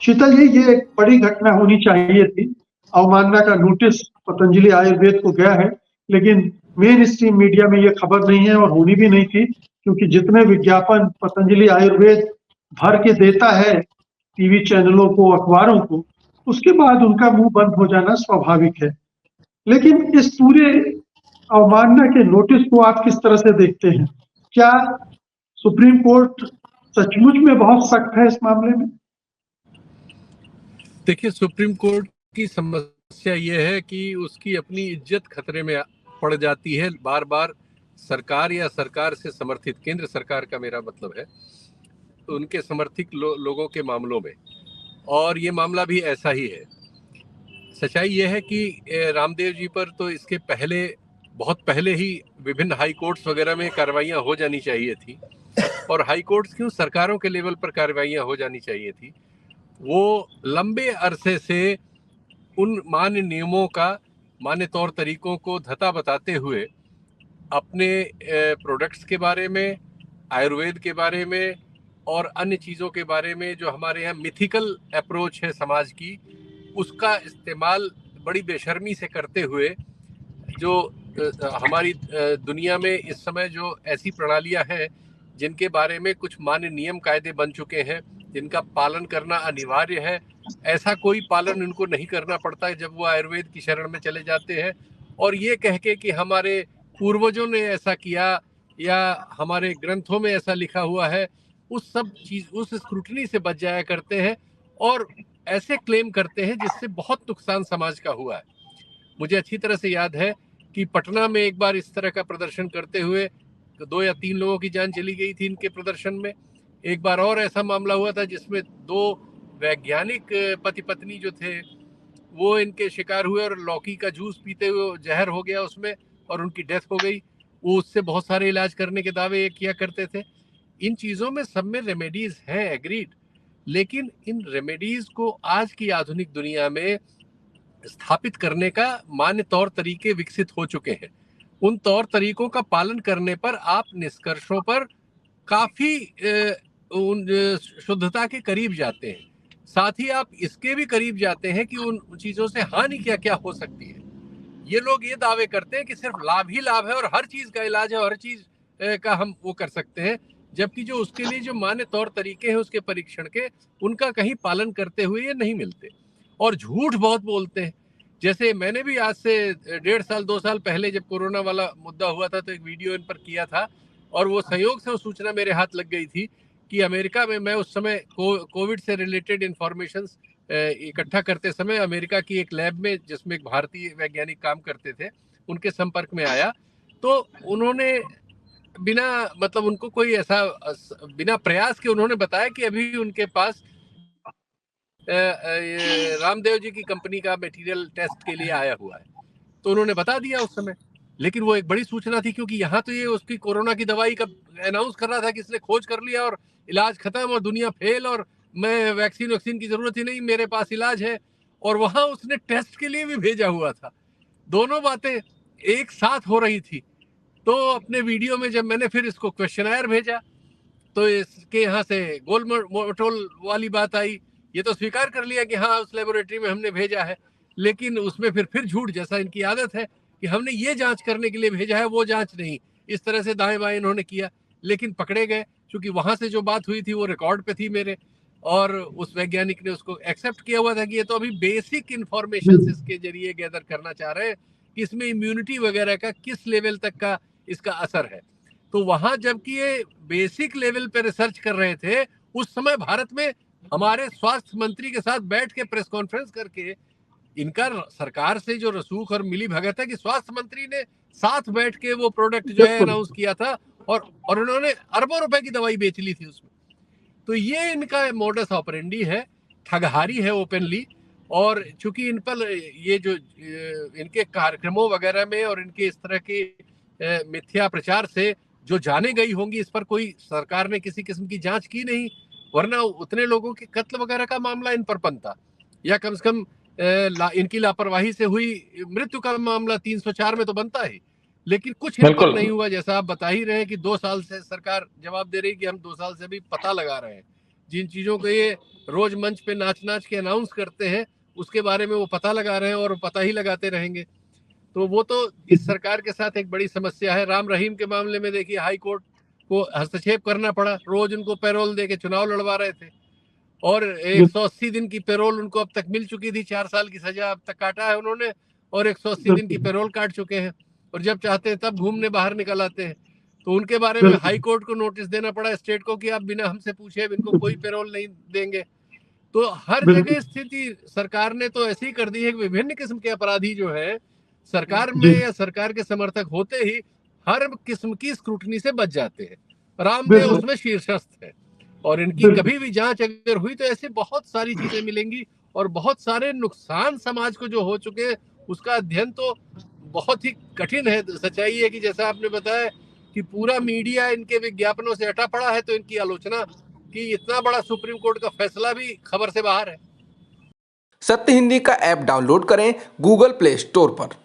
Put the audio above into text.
शीतल जी, ये एक बड़ी घटना होनी चाहिए थी। अवमानना का नोटिस पतंजलि आयुर्वेद को गया है, लेकिन मेन स्ट्रीम मीडिया में ये खबर नहीं है और होनी भी नहीं थी, क्योंकि जितने विज्ञापन पतंजलि आयुर्वेद भर के देता है टीवी चैनलों को, अखबारों को, उसके बाद उनका मुंह बंद हो जाना स्वाभाविक है। लेकिन इस पूरे अवमानना के नोटिस को आप किस तरह से देखते हैं? क्या सुप्रीम कोर्ट सचमुच में बहुत सख्त है इस मामले में? देखिए, सुप्रीम कोर्ट की समस्या यह है कि उसकी अपनी इज्जत खतरे में पड़ जाती है बार बार। सरकार या सरकार से समर्थित केंद्र सरकार का मेरा मतलब है, उनके समर्थित लोगों के मामलों में, और ये मामला भी ऐसा ही है। सच्चाई यह है कि रामदेव जी पर तो इसके पहले, बहुत पहले ही विभिन्न हाई कोर्ट्स वगैरह में कार्रवाइयाँ हो जानी चाहिए थी, और हाई कोर्ट्स क्यों, सरकारों के लेवल पर कार्रवाइयाँ हो जानी चाहिए थी। वो लंबे अरसे से उन मान्य नियमों का, मान्य तौर तरीकों को धता बताते हुए अपने प्रोडक्ट्स के बारे में, आयुर्वेद के बारे में और अन्य चीज़ों के बारे में जो हमारे यहाँ मिथिकल अप्रोच है समाज की, उसका इस्तेमाल बड़ी बेशर्मी से करते हुए जो हमारी दुनिया में इस समय जो ऐसी प्रणालियाँ हैं जिनके बारे में कुछ मान्य नियम कायदे बन चुके हैं, जिनका पालन करना अनिवार्य है, ऐसा कोई पालन उनको नहीं करना पड़ता है जब वो आयुर्वेद की शरण में चले जाते हैं। और ये कह के कि हमारे पूर्वजों ने ऐसा किया या हमारे ग्रंथों में ऐसा लिखा हुआ है, उस सब चीज, उस स्क्रूटनी से बच जाया करते हैं और ऐसे क्लेम करते हैं जिससे बहुत नुकसान समाज का हुआ है। मुझे अच्छी तरह से याद है कि पटना में एक बार इस तरह का प्रदर्शन करते हुए 2 या 3 लोगों की जान चली गई थी इनके प्रदर्शन में। एक बार और ऐसा मामला हुआ था जिसमें 2 वैज्ञानिक पति पत्नी जो थे वो इनके शिकार हुए और लौकी का जूस पीते हुए जहर हो गया उसमें और उनकी डेथ हो गई। वो उससे बहुत सारे इलाज करने के दावे ये किया करते थे। इन चीज़ों में सब में रेमेडीज हैं, एग्रीड, लेकिन इन रेमेडीज को आज की आधुनिक दुनिया में स्थापित करने का मान्य तौर तरीके विकसित हो चुके हैं। उन तौर तरीकों का पालन करने पर आप निष्कर्षों पर काफी उन शुद्धता के करीब जाते हैं। साथ ही आप इसके भी करीब जाते हैं कि उन चीजों से हानि क्या क्या हो सकती है। ये लोग ये दावे करते हैं कि सिर्फ लाभ ही लाभ है और हर चीज का इलाज है, हर चीज का हम वो कर सकते हैं, जबकि जो उसके लिए जो मान्य तौर तरीके हैं उसके परीक्षण के, उनका कहीं पालन करते हुए ये नहीं मिलते और झूठ बहुत बोलते हैं। जैसे मैंने भी आज से 1.5 साल 2 साल पहले जब कोरोना वाला मुद्दा हुआ था तो एक वीडियो इन पर किया था और वो संयोग से वो सूचना मेरे हाथ लग गई थी कि अमेरिका में, मैं उस समय कोविड से रिलेटेड इंफॉर्मेशन इकट्ठा करते समय अमेरिका की एक लैब में जिसमें एक भारतीय वैज्ञानिक काम करते थे उनके संपर्क में आया। तो उन्होंने बिना मतलब उनको कोई ऐसा बिना प्रयास के उन्होंने बताया कि अभी उनके पास रामदेव जी की कंपनी का मटेरियल टेस्ट के लिए आया हुआ है। तो उन्होंने बता दिया उस समय, लेकिन वो एक बड़ी सूचना थी क्योंकि यहाँ तो ये उसकी कोरोना की दवाई का अनाउंस कर रहा था कि इसने खोज कर लिया और इलाज खत्म और दुनिया फेल और मैं वैक्सीन की जरूरत ही नहीं, मेरे पास इलाज है। और वहां उसने टेस्ट के लिए भी भेजा हुआ था। दोनों बातें एक साथ हो रही थी। तो अपने वीडियो में जब मैंने फिर इसको क्वेश्चनायर भेजा तो इसके यहाँ से गोल मटोल वाली बात आई। ये तो स्वीकार कर लिया कि हाँ उस लेबोरेटरी में हमने भेजा है, लेकिन उसमें फिर झूठ, जैसा इनकी आदत है कि हमने ये जांच करने के लिए भेजा है, वो जांच नहीं। इस तरह से दाएं बाएं इन्होंने किया, लेकिन पकड़े गए क्योंकि वहां से जो बात हुई थी वो रिकॉर्ड पे थी मेरे, और उस वैज्ञानिक ने उसको एक्सेप्ट किया हुआ था कि ये तो अभी बेसिक इंफॉर्मेशन इसके जरिए गैदर करना चाह रहे हैं कि इसमें इम्यूनिटी वगैरह का किस लेवल तक का इसका असर है। तो वहां जबकि ये बेसिक लेवल पे रिसर्च कर रहे थे, उस समय भारत में हमारे स्वास्थ्य मंत्री के साथ बैठ के प्रेस कॉन्फ्रेंस करके इनका सरकार से जो रसूख और मिली भगत है कि स्वास्थ्य मंत्री ने साथ बैठ के वो प्रोडक्ट जो है अनाउंस किया था और उन्होंने अरबों रुपए की दवाई बेच ली थी उसमें। तो ये इनका मोडस ऑपरेंडी है, ठगहारी है ओपनली। और चूंकि इन पर ये जो इनके कार्यक्रमों वगैरह में और इनके इस तरह के मिथ्या प्रचार से जो जाने गई होंगी, इस पर कोई सरकार ने किसी किस्म की जांच की नहीं, वरना उतने लोगों के कत्ल वगैरह का मामला इन पर बनता, या कम से कम इनकी लापरवाही से हुई मृत्यु का मामला 304 में तो बनता है। लेकिन कुछ इन पर नहीं हुआ, जैसा आप बता ही रहे हैं कि 2 साल से सरकार जवाब दे रही है कि हम 2 साल से भी पता लगा रहे हैं, जिन चीजों को ये रोज मंच पे नाच नाच के अनाउंस करते हैं, उसके बारे में वो पता लगा रहे हैं और पता ही लगाते रहेंगे। तो वो तो इस सरकार के साथ एक बड़ी समस्या है। राम रहीम के मामले में देखिए, हाई कोर्ट को हस्तक्षेप करना पड़ा, रोज उनको पैरोल दे के चुनाव लड़वा रहे थे, और 180 दिन की पैरोल उनको अब तक मिल चुकी थी। 4 साल की सजा अब तक काटा है उन्होंने, और 180 दिन की पैरोल काट चुके हैं, और जब चाहते हैं तब घूमने बाहर निकल आते हैं। तो उनके बारे में हाई कोर्ट को नोटिस देना पड़ा, स्टेट को, कि आप बिना हमसे पूछे इनको कोई पैरोल नहीं देंगे। तो हर जगह स्थिति सरकार ने तो ऐसी कर दी है कि विभिन्न किस्म के अपराधी जो है, सरकार में या सरकार के समर्थक होते ही हर किस्म की स्क्रूटनी से बच जाते हैं। रामदेव उसमें शीर्षस्थ है, और इनकी कभी भी जांच अगर हुई तो ऐसे बहुत सारी चीजें मिलेंगी, और बहुत सारे नुकसान समाज को जो हो चुके हैं उसका अध्ययन तो बहुत ही कठिन है। सच्चाई है कि जैसा आपने बताया कि पूरा मीडिया इनके विज्ञापनों से हटा पड़ा है, तो इनकी आलोचना कि इतना बड़ा सुप्रीम कोर्ट का फैसला भी खबर से बाहर है। सत्य हिंदी का ऐप डाउनलोड करें गूगल प्ले स्टोर पर।